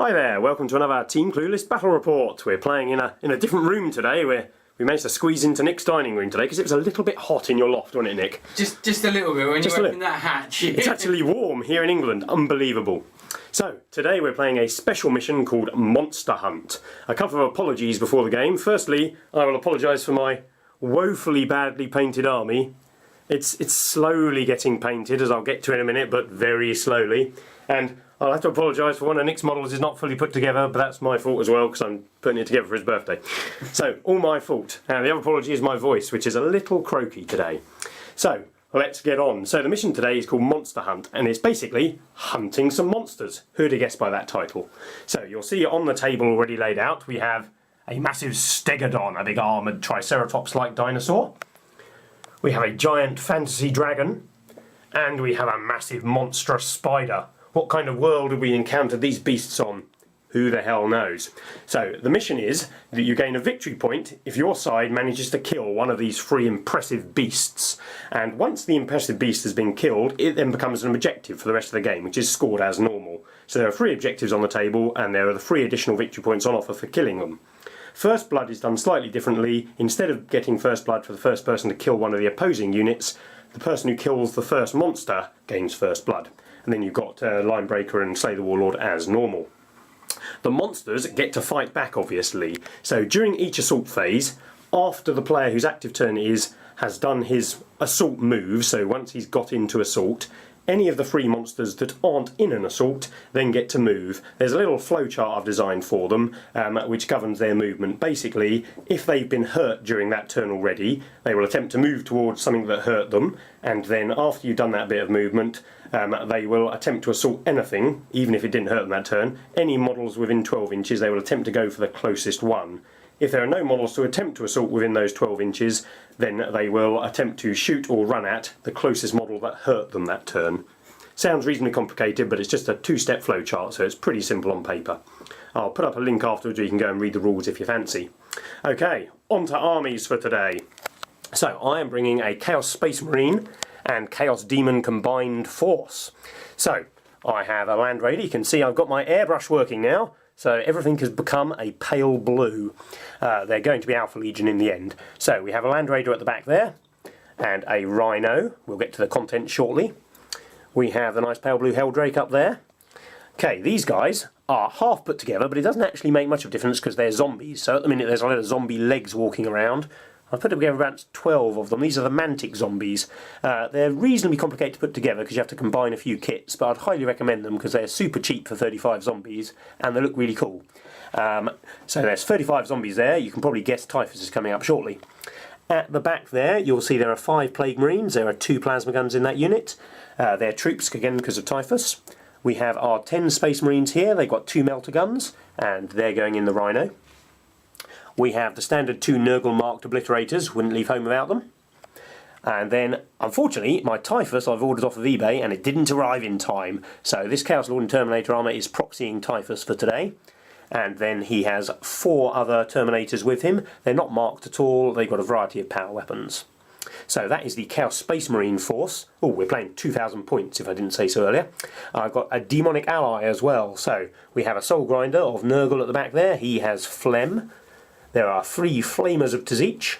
Hi there, welcome to another Team Clueless Battle Report. We're playing in a different room today. We managed to squeeze into Nick's dining room today because it was a little bit hot in your loft, wasn't it, Nick? Just a little bit when you open that hatch. It's actually warm here in England, unbelievable. So, today we're playing a special mission called Monster Hunt. A couple of apologies before the game. Firstly, I will apologise for my woefully badly painted army. It's slowly getting painted, as I'll get to in a minute, but very slowly. And I'll have to apologise for one of Nick's models is not fully put together, but that's my fault as well because I'm putting it together for his birthday. So, all my fault. And the other apology is my voice, which is a little croaky today. So, let's get on. So the mission today is called Monster Hunt, and it's basically hunting some monsters. Who'd have guessed by that title? So, you'll see on the table already laid out, we have a massive stegodon, a big armoured triceratops-like dinosaur. We have a giant fantasy dragon, and we have a massive monstrous spider. What kind of world have we encountered these beasts on? Who the hell knows? So the mission is that you gain a victory point if your side manages to kill one of these three impressive beasts. And once the impressive beast has been killed, it then becomes an objective for the rest of the game, which is scored as normal. So there are three objectives on the table, and there are the three additional victory points on offer for killing them. First blood is done slightly differently. Instead of getting first blood for the first person to kill one of the opposing units, the person who kills the first monster gains first blood. And then you've got Linebreaker and Slay the Warlord as normal. The monsters get to fight back, obviously. So during each assault phase, after the player whose active turn has done his assault move, so once he's got into assault, any of the three monsters that aren't in an assault then get to move. There's a little flowchart I've designed for them which governs their movement. Basically, if they've been hurt during that turn already, they will attempt to move towards something that hurt them, and then after you've done that bit of movement, they will attempt to assault anything, even if it didn't hurt them that turn. Any models within 12 inches, they will attempt to go for the closest one. If there are no models to attempt to assault within those 12 inches, then they will attempt to shoot or run at the closest model that hurt them that turn. Sounds reasonably complicated, but it's just a two-step flowchart, so it's pretty simple on paper. I'll put up a link afterwards where you can go and read the rules if you fancy. Okay, on to armies for today. So, I am bringing a Chaos Space Marine and Chaos Demon combined force. So, I have a Land Raider. You can see I've got my airbrush working now. So everything has become a pale blue. They're going to be Alpha Legion in the end. So we have a Land Raider at the back there, and a Rhino. We'll get to the content shortly. We have the nice pale blue Helldrake up there. Okay, these guys are half put together, but it doesn't actually make much of a difference because they're zombies. So at the minute there's a lot of zombie legs walking around. I've put together about 12 of them. These are the Mantic zombies. They're reasonably complicated to put together because you have to combine a few kits, but I'd highly recommend them because they're super cheap for 35 zombies and they look really cool. So there's 35 zombies there. You can probably guess Typhus is coming up shortly. At the back there, you'll see there are 5 Plague Marines. There are 2 plasma guns in that unit. They're troops, again, because of Typhus. We have our 10 Space Marines here. They've got 2 melter guns, and they're going in the Rhino. We have the standard 2 Nurgle marked obliterators, wouldn't leave home without them. And then, unfortunately, my Typhus I've ordered off of eBay and it didn't arrive in time. So this Chaos Lord and Terminator armour is proxying Typhus for today. And then he has 4 other Terminators with him. They're not marked at all, they've got a variety of power weapons. So that is the Chaos Space Marine force. Oh, we're playing 2,000 points if I didn't say so earlier. I've got a demonic ally as well. So we have a Soul Grinder of Nurgle at the back there. He has Phlegm. There are 3 Flamers of Tzich,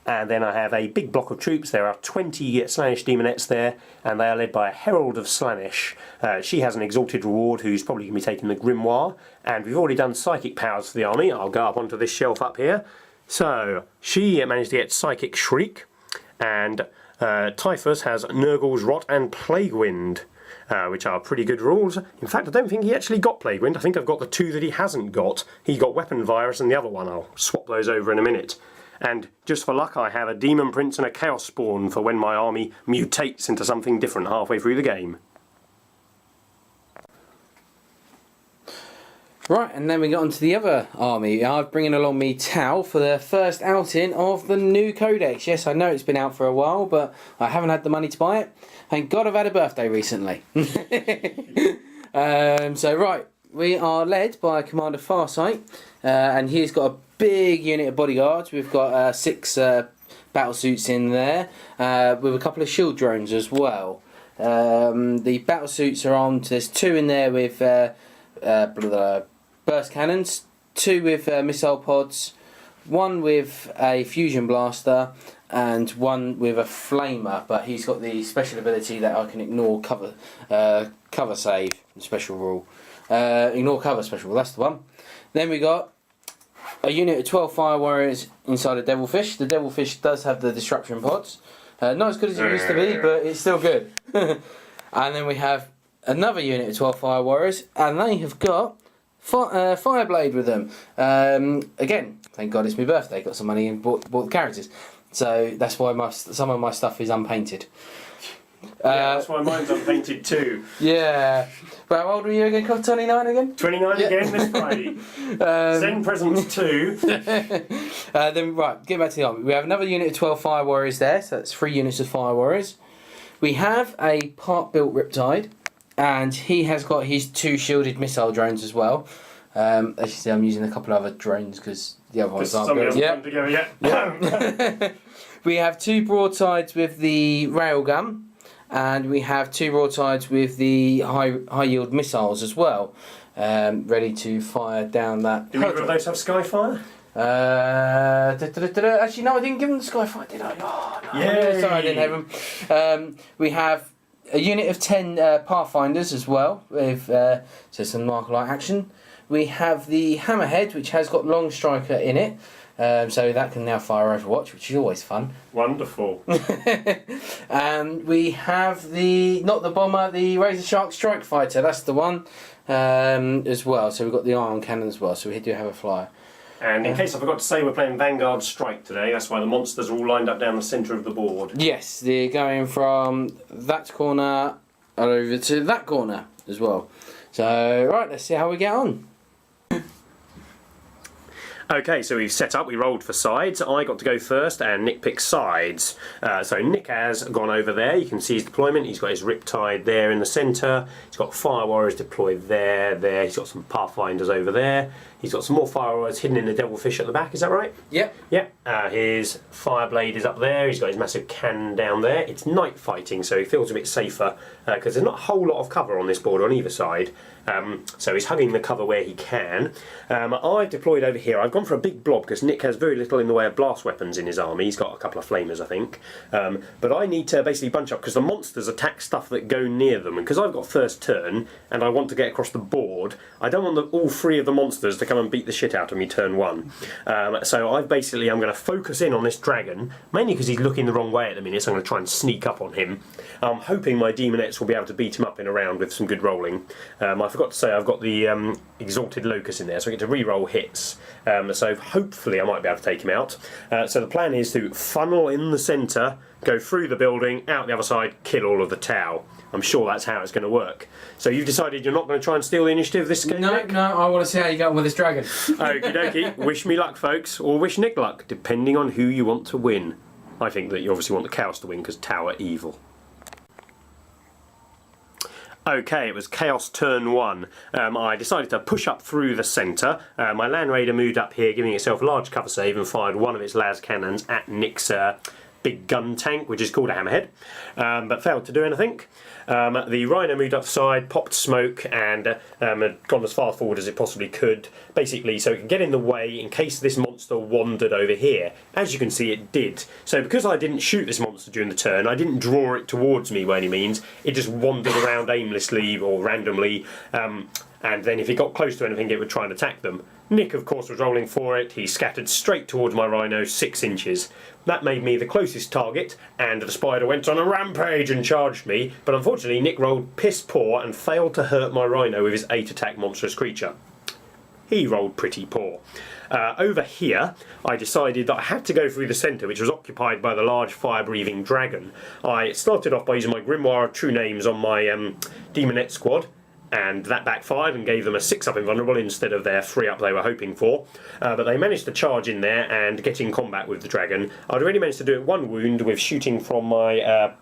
and then I have a big block of troops. There are 20 Slaanesh Demonettes there, and they are led by a Herald of Slaanesh. She has an Exalted Reward who's probably going to be taking the Grimoire, and we've already done Psychic powers for the army. I'll go up onto this shelf up here. So, she managed to get Psychic Shriek, and Typhus has Nurgle's Rot and Plague Wind. Which are pretty good rules. In fact, I don't think he actually got Plague Wind. I think I've got the 2 that he hasn't got. He got Weapon Virus and the other one. I'll swap those over in a minute. And just for luck, I have a Demon Prince and a Chaos Spawn for when my army mutates into something different halfway through the game. Right, and then we got onto the other army. I'm bringing along me Tau for the first outing of the new Codex. Yes, I know it's been out for a while, but I haven't had the money to buy it. Thank God I've had a birthday recently. So, right, we are led by Commander Farsight, and he's got a big unit of bodyguards. We've got 6 battlesuits in there, with a couple of shield drones as well. The battlesuits are armed. There's 2 in there with burst cannons, 2 with missile pods, 1 with a fusion blaster, and 1 with a flamer. But he's got the special ability that I can ignore cover save special rule. Ignore cover special rule. That's the one. Then we got a unit of 12 fire warriors inside a devilfish. The devilfish does have the disruption pods. Not as good as it used to be, but it's still good. And then we have another unit of 12 fire warriors, and they have got Fireblade with them. Again, thank God it's my birthday. Got some money and bought the characters. So that's why some of my stuff is unpainted. Yeah, that's why mine's unpainted too. Yeah. But how old were you again? 29 again? 29 again this Friday. Zen Presents 2. Then, right, get back to the army. We have another unit of 12 fire warriors there, so that's 3 units of fire warriors. We have a part-built Riptide, and he has got his 2 shielded missile drones as well. As you see, I'm using a couple of other drones because the other ones aren't built yet. Together yet. We have 2 broadsides with the railgun, and we have 2 broadsides with the high yield missiles as well, ready to fire down that. Do either of those have Skyfire? Actually, no, I didn't give them the Skyfire, did I? Oh, no. Yay. Sorry, I didn't have them. We have a unit of 10 Pathfinders as well, with some marker light action. We have the Hammerhead, which has got Long Striker in it. So that can now fire Overwatch, which is always fun. Wonderful. And we have not the bomber, the Razor Shark Strike Fighter. That's the one as well. So we've got the ion cannon as well. So we do have a flyer. And in case I forgot to say, we're playing Vanguard Strike today. That's why the monsters are all lined up down the centre of the board. Yes, they're going from that corner over to that corner as well. So right, let's see how we get on. Okay, so we've set up, we rolled for sides. I got to go first and Nick picked sides. So Nick has gone over there, you can see his deployment. He's got his Riptide there in the centre. He's got Fire Warriors deployed there. He's got some Pathfinders over there. He's got some more Fire Warriors hidden in the Devilfish at the back, is that right? Yep. Yep. His Fireblade is up there. He's got his massive cannon down there. It's night fighting, so he feels a bit safer because there's not a whole lot of cover on this board on either side. So he's hugging the cover where he can. I've deployed over here. I've gone for a big blob because Nick has very little in the way of blast weapons in his army. He's got a couple of flamers, I think. But I need to basically bunch up because the monsters attack stuff that go near them. And because I've got first turn and I want to get across the board, I don't want all 3 of the monsters to come and beat the shit out of me turn 1. So I'm going to focus in on this dragon, mainly because he's looking the wrong way at the minute, so I'm going to try and sneak up on him. I'm hoping my Demonettes will be able to beat him up in a round with some good rolling. I forgot to say I've got the Exalted Locust in there, so I get to re-roll hits. So hopefully I might be able to take him out. So the plan is to funnel in the centre, go through the building, out the other side, kill all of the Tau. I'm sure that's how it's going to work. So you've decided you're not going to try and steal the initiative this game, No, Nick? no, I want to see how you get on with this dragon. Okie dokie. Wish me luck, folks, or wish Nick luck, depending on who you want to win. I think that you obviously want the Chaos to win because Tau are evil. Okay, it was Chaos turn 1. I decided to push up through the centre. My Land Raider moved up here, giving itself a large cover save and fired one of its las cannons at Nick's big gun tank, which is called a Hammerhead, but failed to do anything. The Rhino moved up the side, popped smoke, and had gone as far forward as it possibly could, basically so it could get in the way in case this monster wandered over here. As you can see, it did. So because I didn't shoot this monster during the turn, I didn't draw it towards me by any means, it just wandered around aimlessly or randomly, and then if it got close to anything it would try and attack them. Nick, of course, was rolling for it. He scattered straight towards my Rhino 6 inches. That made me the closest target, and the spider went on a rampage and charged me, but unfortunately Nick rolled piss poor and failed to hurt my Rhino with his 8 attack monstrous creature. He rolled pretty poor. Over here, I decided that I had to go through the centre, which was occupied by the large fire-breathing dragon. I started off by using my Grimoire of True Names on my Demonette squad, and that backfired and gave them a 6-up invulnerable instead of their 3-up they were hoping for. But they managed to charge in there and get in combat with the dragon. I'd already managed to do it 1 wound with shooting from my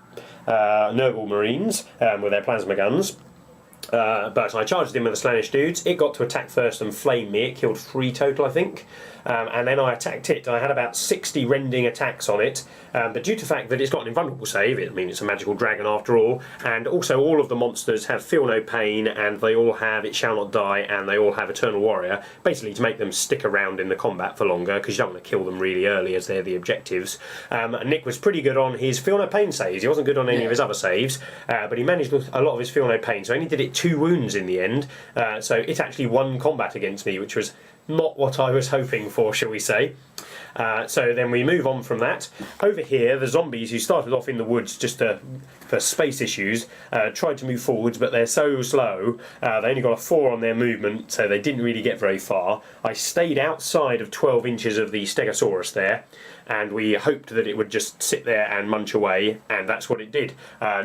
Nurgle Marines with their plasma guns. But I charged him with the Slaanesh dudes. It got to attack first and flame me. It killed 3 total, I think. And then I attacked it. I had about 60 rending attacks on it. But due to the fact that it's got an invulnerable save, I mean, it's a magical dragon after all, and also all of the monsters have feel no pain, and they all have it shall not die, and they all have eternal warrior, basically to make them stick around in the combat for longer, because you don't want to kill them really early as they're the objectives. Nick was pretty good on his feel no pain saves. He wasn't good on any of his other saves, but he managed a lot of his feel no pain, so I only did it 2 wounds in the end. So it actually won combat against me, which was not what I was hoping for, shall we say. So then we move on from that. Over here, the zombies who started off in the woods just for space issues tried to move forwards, but they're so slow. They only got a 4 on their movement, so they didn't really get very far. I stayed outside of 12 inches of the Stegosaurus there, and we hoped that it would just sit there and munch away, and that's what it did.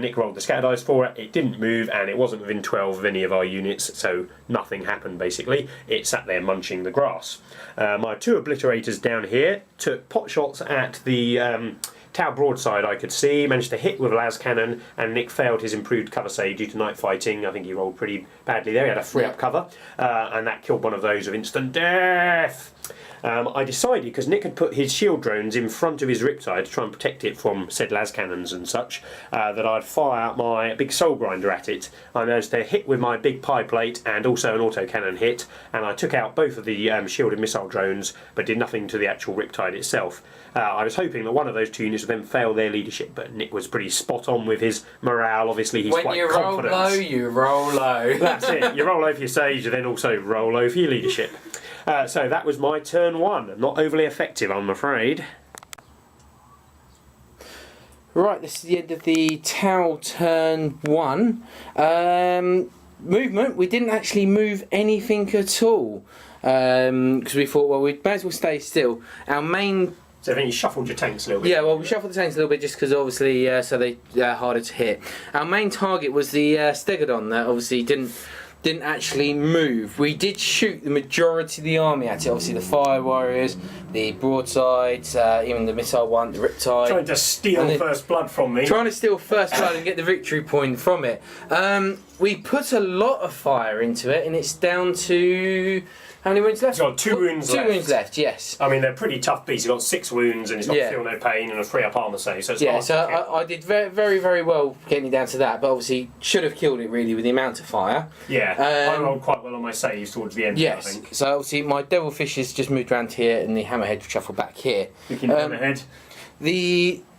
Nick rolled the scatter dice for it. It didn't move, and it wasn't within 12 of any of our units, so nothing happened basically. It sat there munching the grass. My 2 obliterators down here took pot shots at the tower broadside I could see, managed to hit with a las cannon, and Nick failed his improved cover save due to night fighting. I think he rolled pretty badly there. He had a 3-up cover, and that killed one of those of instant death. I decided, because Nick had put his shield drones in front of his Riptide to try and protect it from said las cannons and such, that I'd fire out my big soul grinder at it. I managed to hit with my big pie plate and also an autocannon hit, and I took out both of the shielded missile drones, but did nothing to the actual Riptide itself. I was hoping that one of those 2 units would then fail their leadership, but Nick was pretty spot on with his morale. Obviously, he's quite confident. When you roll low, you roll low. That's it. You roll low for your sage, you then also roll low for your leadership. So that was my turn 1. Not overly effective, I'm afraid. Right, this is the end of the Tau turn 1. Movement, we didn't actually move anything at all. Because we thought, well, we may as well stay still. Our main... So I think you shuffled your tanks a little bit. Yeah, well, we shuffled the tanks a little bit just because obviously, so they're harder to hit. Our main target was the Stegodon that obviously didn't actually move. We did shoot the majority of the army at it. Obviously, the fire warriors, the broadsides, even the missile one, the Riptide. Trying to steal first blood from me. Trying to steal first blood and get the victory point from it. We put a lot of fire into it, and it's down to... How many wounds left? It's got 2 wounds left. 2 wounds left, yes. I mean, they're pretty tough beasts. It's got 6 wounds, and it's got feel no pain and a 3-up armour save, so it's hard so to kill. I did very, very, very well getting it down to that, but obviously should have killed it really with the amount of fire. Yeah, I rolled quite well on my saves towards the end, yes. I think. So obviously my Devilfish has just moved around here, and the Hammerhead shuffled back here. Picking Hammerhead.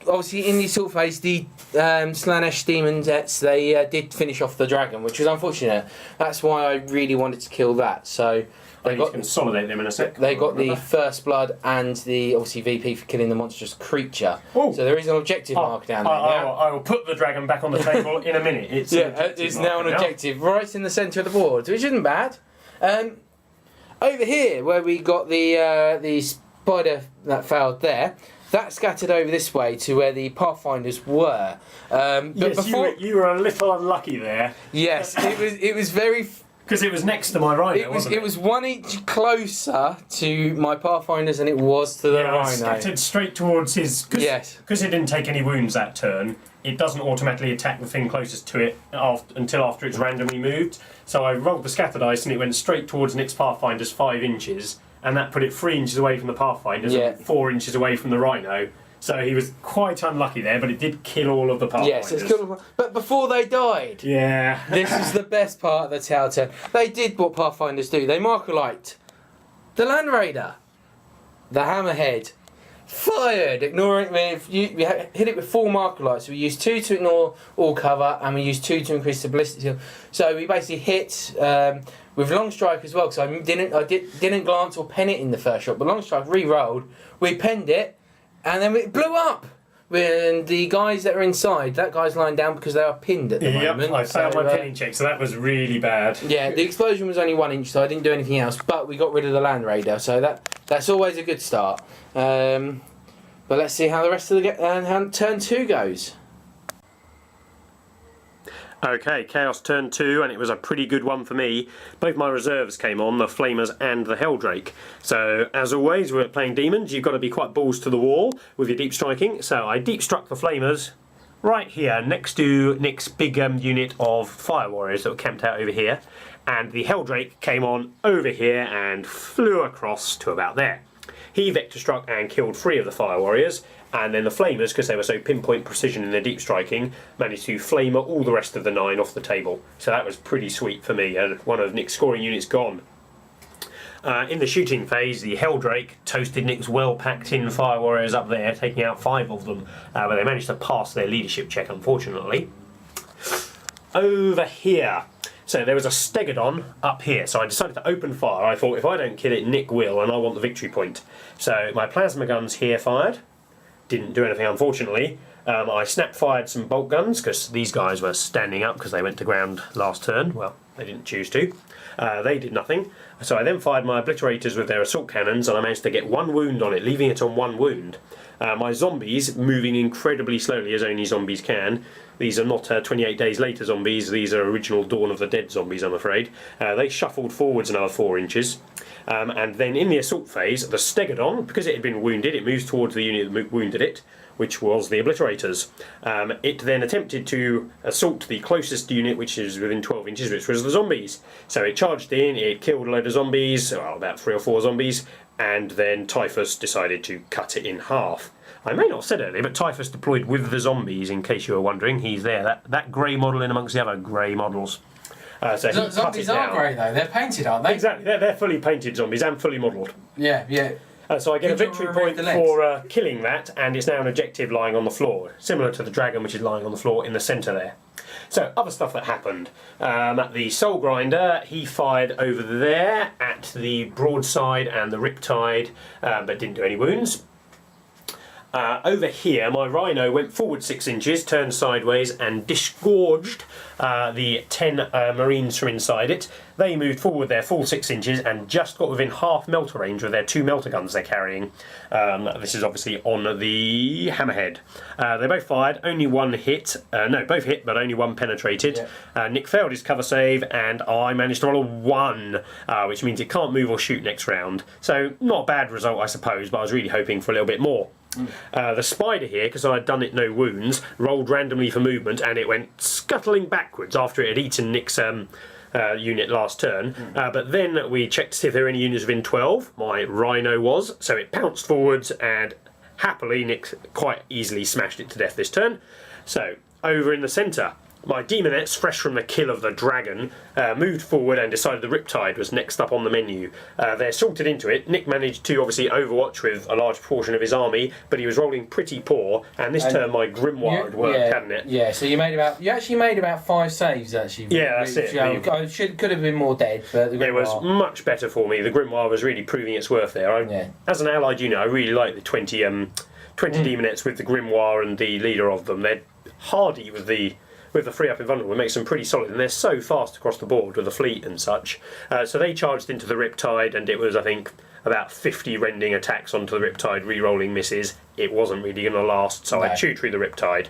Obviously in the assault phase, the Slaanesh Demons, they did finish off the dragon, which was unfortunate. That's why I really wanted to kill that. So I need to consolidate them in a sec. They got the first blood and the obviously VP for killing the monstrous creature. Ooh. So there is an objective mark down there. I will put the dragon back on the table in a minute. It's now an objective right in the centre of the board, which isn't bad. Over here, where we got the spider that failed there, that scattered over this way to where the Pathfinders were. But yes, before, you were a little unlucky there. Yes, it was very. Because it was next to my rhino, it was 1 inch closer to my Pathfinders than it was to the rhino. Scattered straight towards his... Because it didn't take any wounds that turn, it doesn't automatically attack the thing closest to it until after it's randomly moved. So I rolled the scatter dice and it went straight towards Nick's Pathfinders 5 inches, and that put it 3 inches away from the Pathfinders and 4 inches away from the rhino. So he was quite unlucky there, but it did kill all of the Pathfinders. Yes, it's killed. But before they died, this is the best part of the Tau turn. They did what Pathfinders do. They Marker-Light the Land Raider, the Hammerhead, fired, ignoring me. We hit it with 4 Marker-Lights. So we used 2 to ignore all cover, and we used 2 to increase the ballistic skill. So we basically hit with Long Strike as well. Because I didn't glance or pen it in the first shot, but Long Strike re-rolled. We penned it. And then it blew up. And the guys that are inside, that guy's lying down because they are pinned at the moment. I failed my pinning check, so that was really bad. Yeah, the explosion was only 1 inch, so I didn't do anything else. But we got rid of the Land Raider, so that's always a good start. But let's see how the rest of the turn 2 goes. Okay, Chaos turn 2, and it was a pretty good one for me. Both my reserves came on, the Flamers and the Helldrake. So, as always, we're playing Demons. You've got to be quite balls to the wall with your deep striking. So I deep struck the Flamers right here next to Nick's big unit of fire warriors that were camped out over here, and the Helldrake came on over here and flew across to about there. He vector struck and killed 3 of the fire warriors, and then the flamers, because they were so pinpoint precision in their deep striking, managed to flamer all the rest of the 9 off the table. So that was pretty sweet for me, and one of Nick's scoring units gone. In the shooting phase, the Helldrake toasted Nick's well-packed-in fire warriors up there, taking out 5 of them, but they managed to pass their leadership check, unfortunately. Over here, so there was a Stegodon up here, so I decided to open fire. I thought, if I don't kill it, Nick will, and I want the victory point. So my plasma guns here fired. Didn't do anything, unfortunately. I snap-fired some bolt guns, because these guys were standing up because they went to ground last turn. Well, they didn't choose to. They did nothing. So I then fired my obliterators with their assault cannons, and I managed to get 1 wound on it, leaving it on 1 wound. My zombies, moving incredibly slowly, as only zombies can. These are not 28 days later zombies, these are original Dawn of the Dead zombies, I'm afraid. They shuffled forwards another 4 inches. And then in the assault phase, the Stegodon, because it had been wounded, it moves towards the unit that wounded it, which was the obliterators. It then attempted to assault the closest unit, which is within 12 inches, which was the zombies. So it charged in, it killed a load of zombies, well, about 3 or 4 zombies, and then Typhus decided to cut it in half. I may not have said earlier, but Typhus deployed with the zombies, in case you were wondering. He's there, that grey model in amongst the other grey models. So zombies are grey though, they're painted, aren't they? Exactly, they're fully painted zombies and fully modelled. Yeah, yeah. So I get a victory point for killing that, and it's now an objective lying on the floor, similar to the dragon which is lying on the floor in the centre there. So, other stuff that happened. The Soul Grinder, he fired over there at the broadside and the riptide, but didn't do any wounds. Over here, my Rhino went forward 6 inches, turned sideways, and disgorged the 10 Marines from inside it. They moved forward their full 6 inches and just got within half melter range with their 2 melter guns they're carrying. This is obviously on the Hammerhead. They both fired, only 1 hit. No, both hit, but only 1 penetrated. Yeah. Nick failed his cover save, and I managed to roll a 1, which means it can't move or shoot next round. So, not a bad result, I suppose, but I was really hoping for a little bit more. The spider here, because I had done it no wounds, rolled randomly for movement, and it went scuttling backwards after it had eaten Nick's unit last turn. But then we checked to see if there were any units within 12. My Rhino was, so it pounced forwards, and happily Nick quite easily smashed it to death this turn. So, over in the centre, my Demonettes, fresh from the kill of the dragon, moved forward and decided the Riptide was next up on the menu. They're sorted into it. Nick managed to obviously overwatch with a large portion of his army, but he was rolling pretty poor, and this turn my Grimoire had worked, hadn't it? Yeah, so you actually made about 5 saves actually. Yeah, that's it. Could have been more dead, but it was much better for me. The Grimoire was really proving its worth there. As an allied unit, I really like the 20 Demonettes with the Grimoire and the leader of them. They're hardy with the free up invulnerable. It makes them pretty solid, and they're so fast across the board with the fleet and such. So they charged into the Riptide, and it was, I think, about 50 rending attacks onto the Riptide, re-rolling misses. It wasn't really going to last, so I chewed through the Riptide.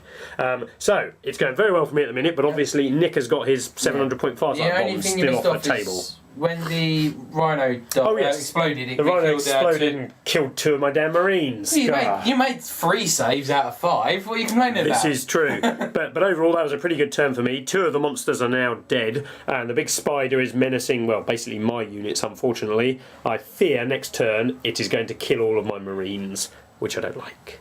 So it's going very well for me at the minute, but obviously Nick has got his 700-point farsight bomb still off the table. When the Rhino exploded, the Rhino exploded and killed 2 of my damn Marines. You made 3 saves out of 5. What are you complaining about? This is true. but overall, that was a pretty good turn for me. 2 of the monsters are now dead, and the big spider is menacing, well, basically my units, unfortunately. I fear next turn it is going to kill all of my Marines, which I don't like.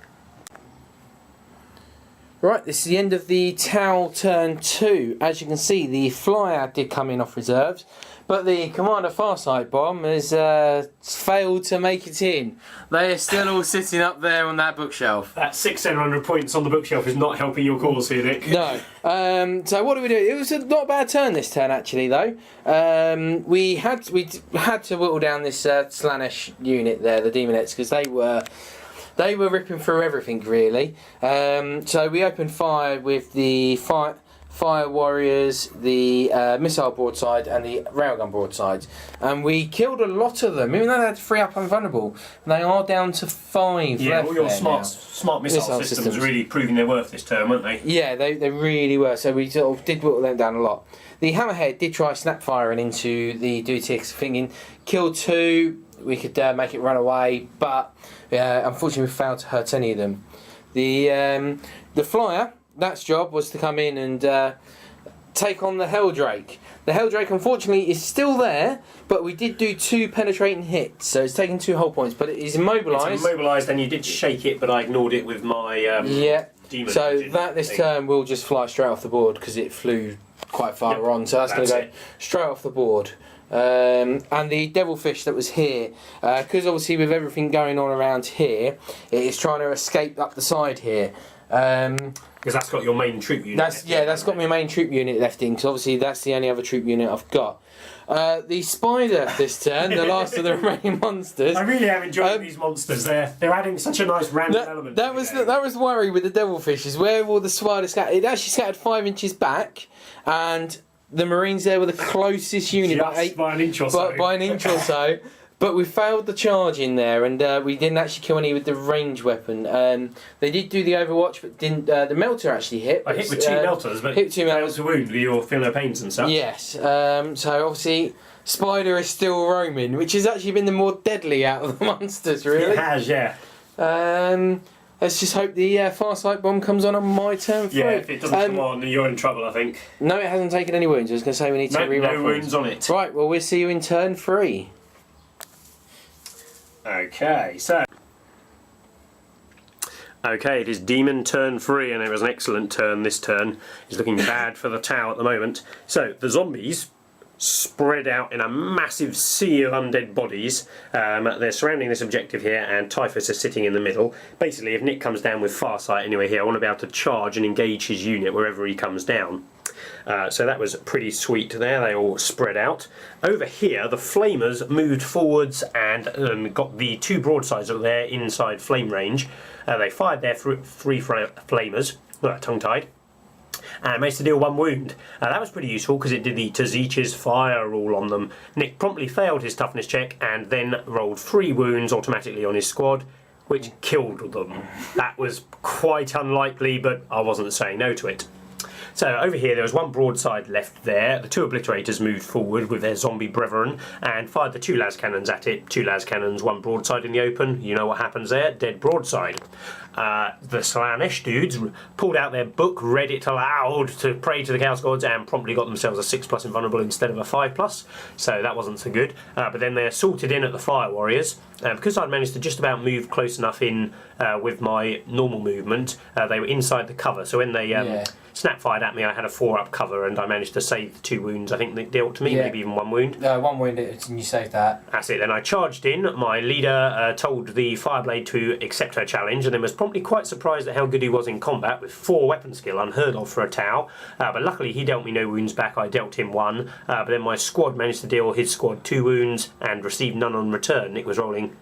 Right, this is the end of the Tau turn 2. As you can see, the flyer did come in off reserves, but the Commander Farsight bomb has failed to make it in. They are still all sitting up there on that bookshelf. That 600 points on the bookshelf is not helping your cause here, Nick. No. So what do we do? It was not a bad turn this turn, actually, though. We had to whittle down this Slaanesh unit there, the Demonettes, because they were ripping through everything, really. So we opened fire with the fire warriors, the missile broadside, and the railgun broadside, and we killed a lot of them. Even though they had 3 up and vulnerable, they are down to 5 Yeah, left. All your smart missile systems really proving their worth this turn, weren't they? Yeah, they really were. So we sort of did whittle them down a lot. The Hammerhead did try snap firing into the Dutix, thinking kill 2, we could make it run away, but unfortunately we failed to hurt any of them. The flyer that's job was to come in and take on the Helldrake. The Helldrake, unfortunately, is still there, but we did do 2 penetrating hits, so it's taken 2 hull points, but it is immobilised. It's immobilised, and you did shake it, but I ignored it with my demon. So engine this thing. turn will just fly straight off the board because it flew quite far on, so that's going to go it. straight off the board. And the devilfish that was here, because obviously with everything going on around here, it is trying to escape up the side here. Because that's got your main troop unit. That's got my main troop unit left in, because obviously that's the only other troop unit I've got. The spider this turn, the last of the remaining monsters. I really am enjoying these monsters. They're adding such a nice random element. That was the worry with the devilfish, is where all the spiders scattered. It actually scattered 5 inches back, and the Marines there were the closest unit by an inch or so. By an inch or so. But we failed the charge in there, and we didn't actually kill any with the range weapon. They did do the Overwatch, but didn't. The melter actually hit. I hit with 2 melters, but hit 2 melters to wound with your filler pains and stuff. Yes. So obviously, Spider is still roaming, which has actually been the more deadly out of the monsters, really. It has, yeah. Let's just hope the Farsight bomb comes on my turn 3. Yeah, if it doesn't come on, you're in trouble, I think. No, it hasn't taken any wounds. I was going to say we need to reroll. No wounds on it. Right, well, we'll see you in turn 3. Okay, so. Okay, it is Demon turn 3, and it was an excellent turn this turn. It's looking bad for the Tau at the moment. So, the zombies spread out in a massive sea of undead bodies. They're surrounding this objective here, and Typhus is sitting in the middle. Basically, if Nick comes down with Farsight anyway here, I want to be able to charge and engage his unit wherever he comes down. So that was pretty sweet there, they all spread out. Over here, the flamers moved forwards and got the 2 broadsides that were there inside flame range. They fired their 3 flamers, tongue-tied, and managed to deal 1 wound. That was pretty useful because it did the Tazich's fire rule on them. Nick promptly failed his toughness check and then rolled 3 wounds automatically on his squad, which killed them. That was quite unlikely, but I wasn't saying no to it. So over here there was 1 broadside left there. The 2 obliterators moved forward with their zombie brethren and fired the 2 las cannons at it. 2 las cannons, 1 broadside in the open. You know what happens there, dead broadside. The Slaanesh dudes pulled out their book, read it aloud to pray to the Chaos Gods, and promptly got themselves a 6+ invulnerable instead of a 5+, so that wasn't so good. But then they assaulted in at the Fire Warriors. Because I'd managed to just about move close enough in with my normal movement, they were inside the cover, so when they snap fired at me, I had a 4-up cover, and I managed to save the 2 wounds. I think they dealt to me, maybe even 1 wound. 1 wound, and you saved that. That's it. Then I charged in. My leader told the Fireblade to accept her challenge, and then was promptly quite surprised at how good he was in combat with 4 weapon skill, unheard of for a Tau. But luckily he dealt me no wounds back. I dealt him 1. But then my squad managed to deal his squad 2 wounds and received none on return. Nick was rolling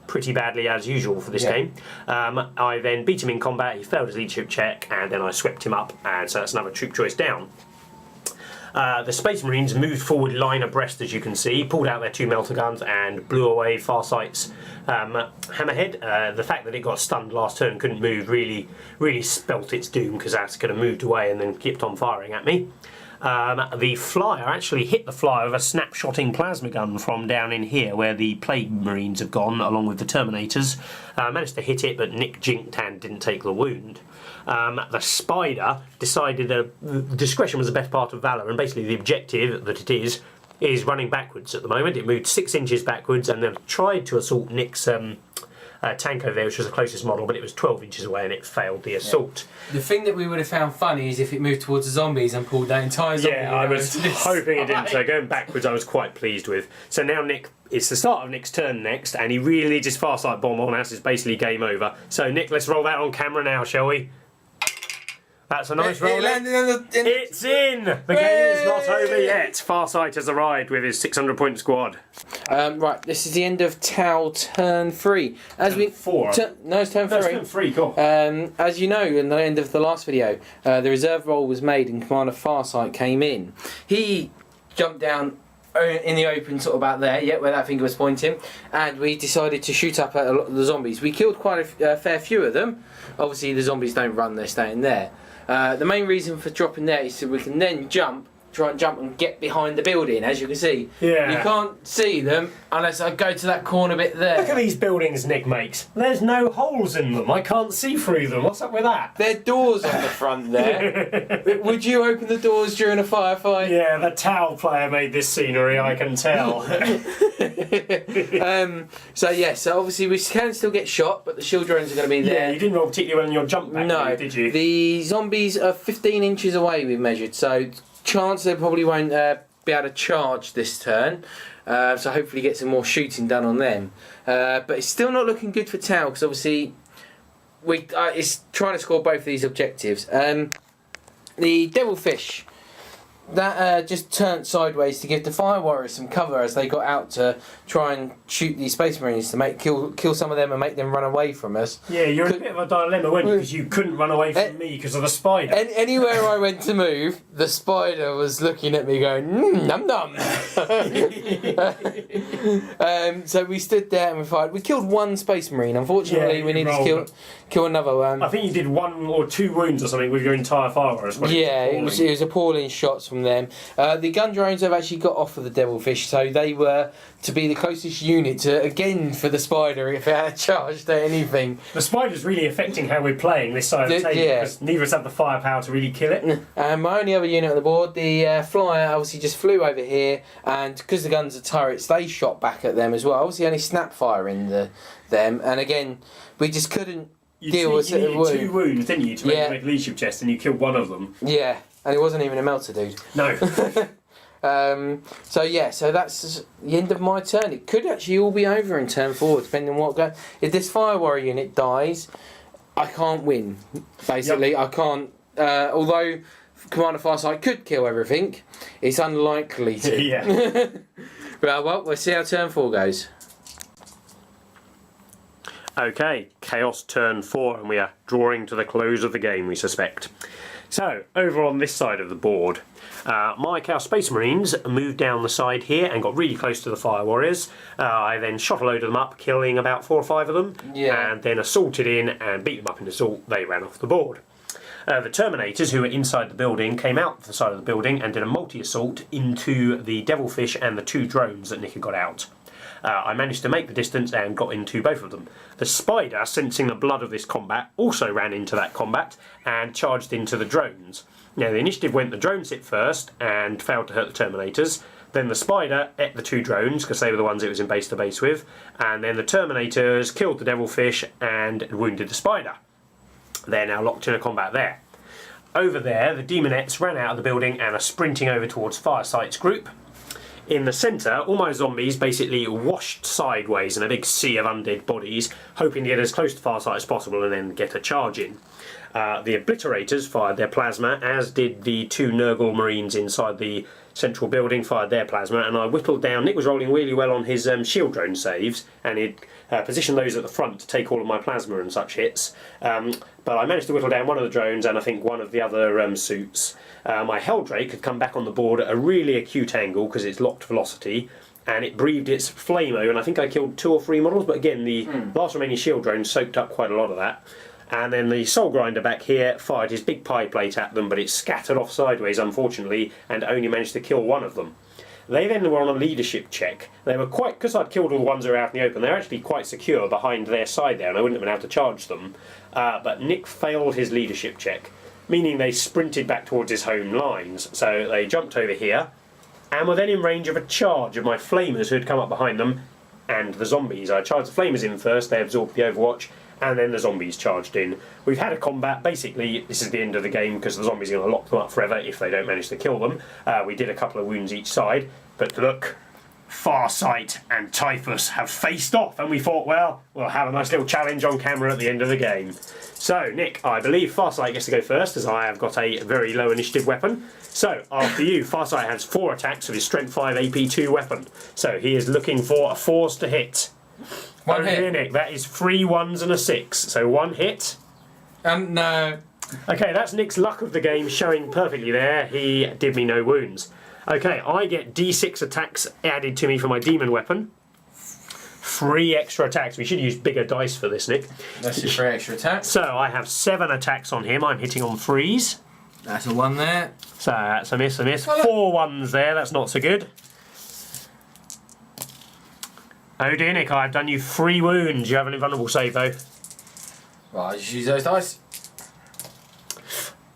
pretty badly as usual for this game. I then beat him in combat, he failed his leadership check, and then I swept him up, and so that's another troop choice down. The Space Marines moved forward line abreast, as you can see, pulled out their 2 melter guns and blew away Farsight's hammerhead. The fact that it got stunned last turn, couldn't move, really spelt its doom, because that's could have moved away and then kept on firing at me. The flyer actually hit the flyer with a snapshotting plasma gun from down in here where the Plague Marines have gone along with the Terminators. Managed to hit it, but Nick jinked and didn't take the wound. The Spider decided that discretion was the best part of valour, and basically the objective that it is running backwards at the moment. It moved 6 inches backwards and then tried to assault Nick's tank over there, which was the closest model, but it was 12 inches away and it failed the assault. The thing that we would have found funny is if it moved towards the zombies and pulled that entire zombie. Yeah, I was hoping it didn't, so going backwards I was quite pleased with. So now Nick, it's the start of Nick's turn next, and he really needs his Farsight bomb on us. It's basically game over. So Nick, let's roll that on camera now, shall we? That's a nice roll. It's in! The game is not over yet. Farsight has arrived with his 600-point squad. Right, this is the end of Tau turn 3. Turn 4. No, it's turn 3. No, it's turn 3, cool. As you know, in the end of the last video, the reserve roll was made and Commander Farsight came in. He jumped down in the open, sort of about there, where that finger was pointing, and we decided to shoot up at a lot of the zombies. We killed quite a fair few of them. Obviously, the zombies don't run, they're staying there. The main reason for dropping there is so we can then jump try and jump and get behind the building, as you can see. Yeah. You can't see them unless I go to that corner bit there. Look at these buildings Nick makes. There's no holes in them. I can't see through them. What's up with that? There are doors on the front there. Would you open the doors during a firefight? Yeah, the towel player made this scenery, I can tell. So obviously we can still get shot, but the shield drones are going to be there. Yeah, you didn't roll particularly well in your jump back, No, did you? The zombies are 15 inches away, we've measured, so chance they probably won't be able to charge this turn. So hopefully get some more shooting done on them. But it's still not looking good for Tau, because obviously it's trying to score both of these objectives. The Devilfish, that just turned sideways to give the Fire Warriors some cover as they got out to try and shoot these Space Marines to kill some of them and make them run away from us. Yeah, you're in a bit of a dilemma, weren't you? Because you couldn't run away from me because of the spider. Anywhere I went to move, the spider was looking at me going, num num. So we stood there and we fired. We killed one Space Marine. Unfortunately, we needed to kill another one. I think you did 1 or 2 wounds or something with your entire Fire Warriors. Yeah, it was appalling shots from them. The gun drones have actually got off of the Devilfish, so they were to be the closest unit to, again, for the spider if it had charged at anything. The spider's really affecting how we're playing this side of the table, because neither of us have the firepower to really kill it. And my only other unit on the board, the flyer, obviously just flew over here, and because the guns are turrets, they shot back at them as well. Obviously only snap fire in them, and again, we just couldn't deal with you needed wound. 2 wounds, didn't you, to make a leadership chest, and you killed one of them. Yeah, and it wasn't even a melter, dude. No. So that's the end of my turn. It could actually all be over in turn 4, depending on what goes. If this Fire Warrior unit dies, I can't win. Basically, yep. I can't. Although Commander Farsight could kill everything, it's unlikely to. Yeah. Well, we'll see how turn 4 goes. Okay, Chaos turn 4, and we are drawing to the close of the game, we suspect. So, over on this side of the board, my Chaos Space Marines moved down the side here and got really close to the Fire Warriors. I then shot a load of them up, killing about 4 or 5 of them, and then assaulted in and beat them up in assault. They ran off the board. The Terminators, who were inside the building, came out the side of the building and did a multi-assault into the Devilfish and the 2 drones that Nick had got out. I managed to make the distance and got into both of them. The spider, sensing the blood of this combat, also ran into that combat and charged into the drones. Now the initiative went the drones hit first and failed to hurt the Terminators. Then the spider ate the 2 drones because they were the ones it was in base to base with. And then the Terminators killed the Devilfish and wounded the spider. They're now locked in a combat there. Over there, the Demonettes ran out of the building and are sprinting over towards Firesight's group. In the centre, all my zombies basically washed sideways in a big sea of undead bodies, hoping to get as close to Farsight as possible and then get a charge in. The Obliterators fired their plasma, as did the 2 Nurgle Marines inside the central building, fired their plasma, and I whittled down. Nick was rolling really well on his shield drone saves, and he'd positioned those at the front to take all of my plasma and such hits. But I managed to whittle down one of the drones and I think one of the other suits. My Helldrake had come back on the board at a really acute angle because it's locked velocity, and it breathed its Flamo, and I think I killed 2 or 3 models, but again the last remaining shield drone soaked up quite a lot of that. And then the Soul Grinder back here fired his big pie plate at them, but it scattered off sideways unfortunately and only managed to kill one of them. They then were on a leadership check. They were quite, because I'd killed all the ones that were out in the open, they're actually quite secure behind their side there and I wouldn't have been able to charge them. But Nick failed his leadership check, meaning they sprinted back towards his home lines. So they jumped over here and were then in range of a charge of my Flamers who had come up behind them and the zombies. I charged the Flamers in first, they absorbed the Overwatch, and then the zombies charged in. We've had a combat. Basically, this is the end of the game because the zombies are going to lock them up forever if they don't manage to kill them. We did a couple of wounds each side, but look, Farsight and Typhus have faced off, and we thought, well, we'll have a nice little challenge on camera at the end of the game. So, Nick, I believe Farsight gets to go first, as I have got a very low initiative weapon. So, after you, Farsight has 4 attacks with his Strength 5 AP2 weapon. So, he is looking for a 4s to hit. One hit. Nick, that is 3 1s and a 6. So 1 hit. No. Okay, that's Nick's luck of the game showing perfectly there. He did me no wounds. Okay, I get D6 attacks added to me for my demon weapon. 3 extra attacks. We should use bigger dice for this, Nick. That's your 3 extra attacks. So I have 7 attacks on him. I'm hitting on 3s. That's a 1 there. So that's a miss, a miss. Well, 4 ones there, that's not so good. Oh dear, Nick, I've done you 3 wounds. You have an invulnerable save, though. Right, just use those dice.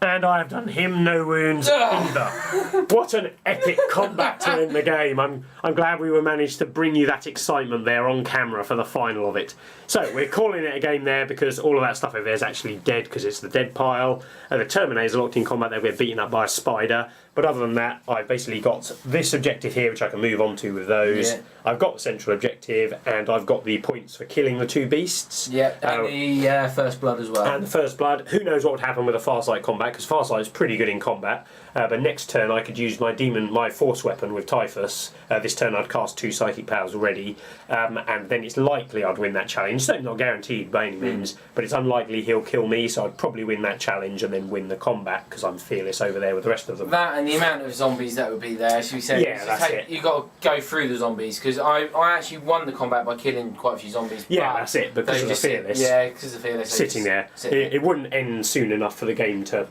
And I have done him no wounds either. What an epic combat to end the game. I'm glad we managed to bring you that excitement there on camera for the final of it. So we're calling it a game there because all of that stuff over there is actually dead because it's the dead pile. And the Terminators are locked in combat. They'll get beaten up by a spider. But other than that, I've basically got this objective here, which I can move on to with those. Yeah. I've got the central objective, and I've got the points for killing the 2 beasts. Yeah, and the First Blood as well. And the First Blood. Who knows what would happen with a Farsight combat, because Farsight is pretty good in combat. But next turn I could use my demon, my force weapon with Typhus. This turn I'd cast 2 psychic powers already, and then it's likely I'd win that challenge. Certainly not guaranteed by any means, but it's unlikely he'll kill me, so I'd probably win that challenge and then win the combat because I'm fearless over there with the rest of them. That and the amount of zombies that would be there, should we say? Yeah, that's it. You've got to go through the zombies, because I actually won the combat by killing quite a few zombies. Yeah, that's it, because of the fearless. Yeah, because of the fearless. Sitting there. It wouldn't end soon enough for the game for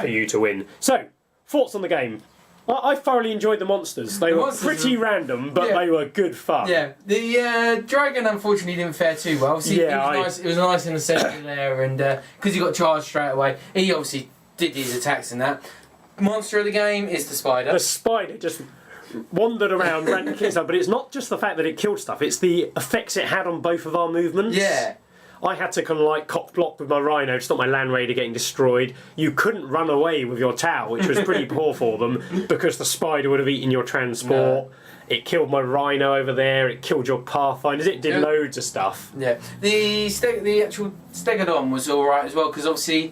you to win. So, thoughts on the game? I thoroughly enjoyed the monsters. They were pretty random, but they were good fun. Yeah, the dragon unfortunately didn't fare too well. Obviously, it was nice in the centre there, and because he got charged straight away, he obviously did his attacks and that. Monster of the game is the spider. The spider just wandered around, randomly killing stuff, but it's not just the fact that it killed stuff, it's the effects it had on both of our movements. Yeah. I had to kind of like cock block with my rhino to stop my land raider getting destroyed. You couldn't run away with your Tau, which was pretty poor for them, because the spider would have eaten your transport. No. It killed my rhino over there, it killed your pathfinders, it did loads of stuff. Yeah. The actual Stegodon was alright as well, because obviously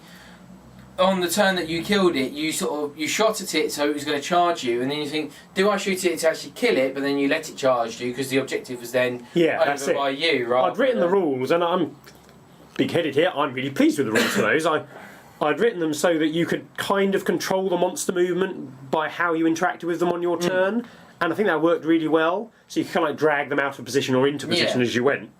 on the turn that you killed it, you shot at it so it was going to charge you, and then you think, do I shoot it to actually kill it? But then you let it charge you because the objective was then over by you, right? I'd written the rules, and I'm big-headed here. I'm really pleased with the rules for those. I'd written them so that you could kind of control the monster movement by how you interacted with them on your turn, and I think that worked really well. So you could kind of like drag them out of position or into position as you went.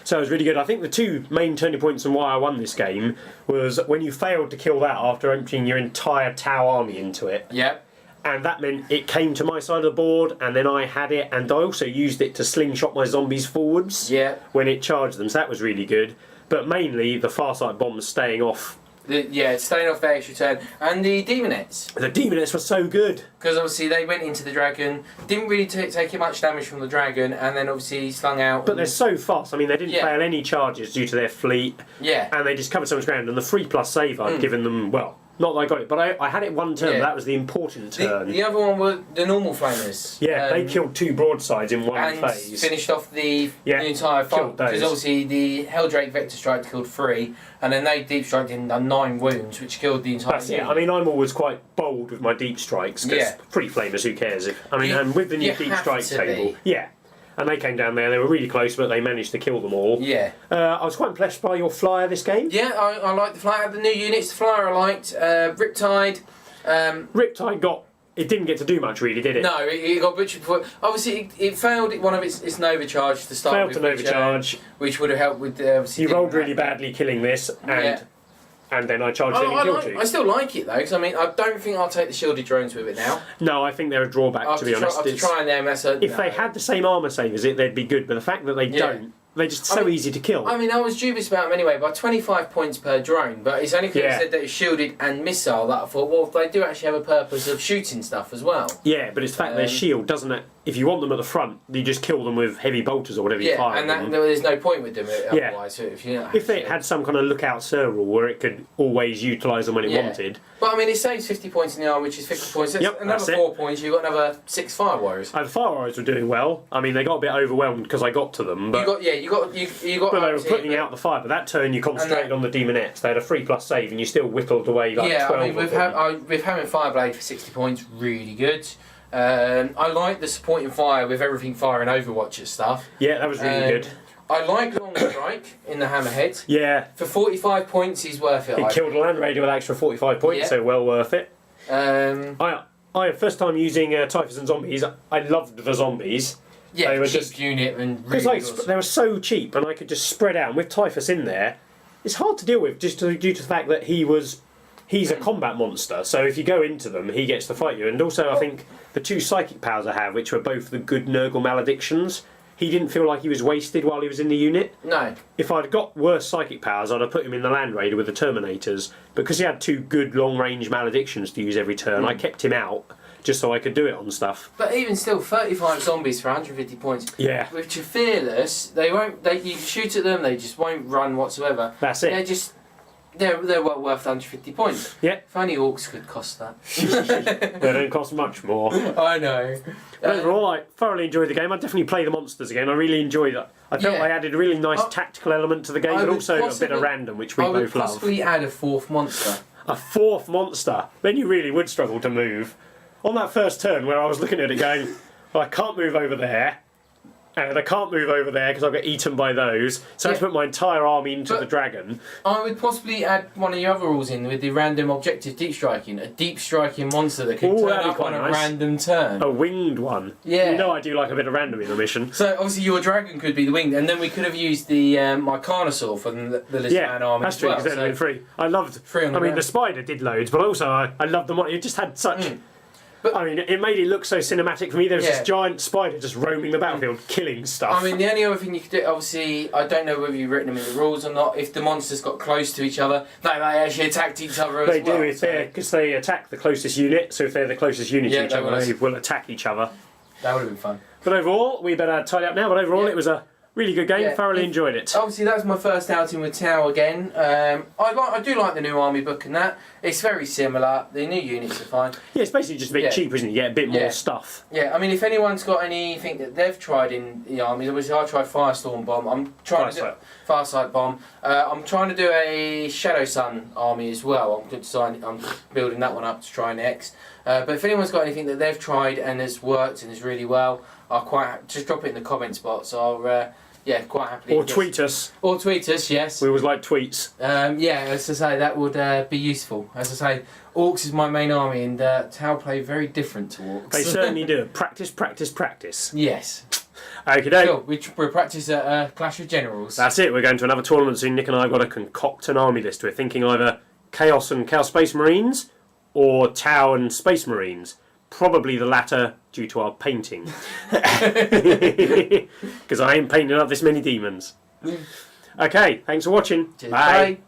So it was really good. I think the 2 main turning points on why I won this game was when you failed to kill that after emptying your entire Tau army into it. Yep. And that meant it came to my side of the board, and then I had it, and I also used it to slingshot my zombies forwards when it charged them, so that was really good. But mainly the Farsight bombs staying off. Staying off the extra turn. And the Demonettes. The Demonettes were so good. Because obviously they went into the dragon, didn't really take much damage from the dragon, and then obviously slung out. But they're so fast. I mean, they didn't fail any charges due to their fleet. Yeah. And they just covered so much ground. And the 3+ save I'd given them, well, not that I got it, but I had it one turn, but that was the important turn. The other one were the normal flamers. Yeah, they killed 2 broadsides in one phase. And finished off the entire fight. Because obviously the Helldrake Vector Strike killed 3, and then they Deep Strike and done 9 wounds, which killed the entire unit. I mean, I'm always quite bold with my Deep Strikes, because pretty flamers, who cares? And with the new Deep Strike table... And they came down there, they were really close, but they managed to kill them all. Yeah. I was quite impressed by your flyer this game. Yeah, I liked the flyer. The new units, the flyer I liked. Riptide. Riptide it didn't get to do much really, did it? No, it got butchered before. Obviously, it failed one of its Nova Charge to start with. Failed to Nova Charge. Which would have helped with the... You rolled really badly killing this, and then I charged it and killed you. I still like it though, because I mean, I don't think I'll take the shielded drones with it now. No, I think they're a drawback, to be honest. After trying them, if they had the same armour save as it, they'd be good, but the fact that they don't, they're just so easy to kill. I mean, I was dubious about them anyway, by 25 points per drone, but it's only because it said that it's shielded and missile that I thought, well, they do actually have a purpose of shooting stuff as well. Yeah, but it's the fact that their shield, doesn't it? If you want them at the front, you just kill them with heavy bolters or whatever you fire. Yeah, and there's no point with them otherwise. If it had some kind of lookout serval where it could always utilise them when it wanted. But I mean, it saves 50 points in the arm, which is 50 points. That's another 4 points. You've got another 6 fire warriors. The fire warriors were doing well. I mean, they got a bit overwhelmed because I got to them. But you got. But they were putting out the fire. But that turn, you concentrated on the Demonettes. They had a 3+ save, and you still whittled away like 12. I mean, with having Fireblade for 60 points, really good. I like the supporting fire with everything firing Overwatch and stuff. Yeah, that was really good. I like Long Strike in the Hammerhead. Yeah. For 45 points, he's worth it. He killed a Land Raider with an extra 45 points, so well worth it. First time using Typhus and Zombies, I loved the zombies. Yeah, they were just unit and really they were so cheap, and I could just spread out. And with Typhus in there, it's hard to deal with just due to the fact that he was he's a combat monster, so if you go into them, he gets to fight you. And also, I think the 2 psychic powers I have, which were both the good Nurgle maledictions, he didn't feel like he was wasted while he was in the unit. No. If I'd got worse psychic powers, I'd have put him in the Land Raider with the Terminators. Because he had 2 good long-range maledictions to use every turn, I kept him out just so I could do it on stuff. But even still, 35 zombies for 150 points. Yeah. Which are fearless. They won't. You shoot at them, they just won't run whatsoever. That's it. They're just. They're well worth 150 points. Yeah. If only orcs could cost that. They don't cost much more. I know. But overall, I thoroughly enjoyed the game. I'd definitely play the monsters again. I really enjoyed it. I felt Yeah. I added a really nice tactical element to the game, I but would also a bit possibly- of random, which we I would both love. possibly add a 4th monster. A 4th monster. Then you really would struggle to move. On that first turn where I was looking at it going, well, I can't move over there, and I can't move over there because I'll get eaten by those, so I had to put my entire army into But- the dragon. I would possibly add one of your other rules in with the random objective deep striking. A deep striking monster that can Ooh, turn that'd be up on quite a nice. random turn. A winged one. Yeah. You know I do like a bit of random in a mission. So obviously your dragon could be the winged, and then we could have used the my Carnosaur for the Lizardman Yeah, army that's as true, well. because they'd have been free. I loved... Free on the I mean, ground. the spider did loads, but also I loved the monster. It just had such... But- I mean, it made it look so cinematic for me. There was Yeah. this giant spider just roaming the battlefield, killing stuff. I mean, the only other thing you could do, obviously, I don't know whether you've written them in the rules or not. If the monsters got close to each other, they actually attacked each other as they well. do, if they're because they attack the closest unit. So if they're the closest unit Yeah, to each they other, will. they will attack each other. That would have been fun. But overall, we better tidy up now. But overall, Yeah. it was a really good game. Yeah. Thoroughly enjoyed it. Obviously, that was my first outing with Tau again. I do like the new army book and that. It's very similar. The new units are fine. Yeah, it's basically just a bit Yeah. cheaper, isn't it? You get a bit more Yeah. stuff. Yeah, I mean, if anyone's got anything that they've tried in the armies, obviously I tried Firestorm Bomb. I'm trying to do Farsight Bomb. I'm trying to do a Shadow Sun army as well. I'm building that one up to try next. But if anyone's got anything that they've tried and has worked and is really well, just drop it in the comments box. I'll quite happily. Or tweet us. Or tweet us, yes. We always like tweets. As I say, that would be useful. As I say, Orcs is my main army, and Tau play very different to Orcs. They certainly do. Practice, practice, practice. Yes. Okay, doke. Cool. We practice at Clash of Generals. That's it. We're going to another tournament soon. Nick and I have got to concoct an army list. We're thinking either Chaos and Chaos Space Marines or Tau and Space Marines. Probably the latter due to our painting. Because I ain't painting up this many demons. Okay, thanks for watching. Cheers. Bye. Bye.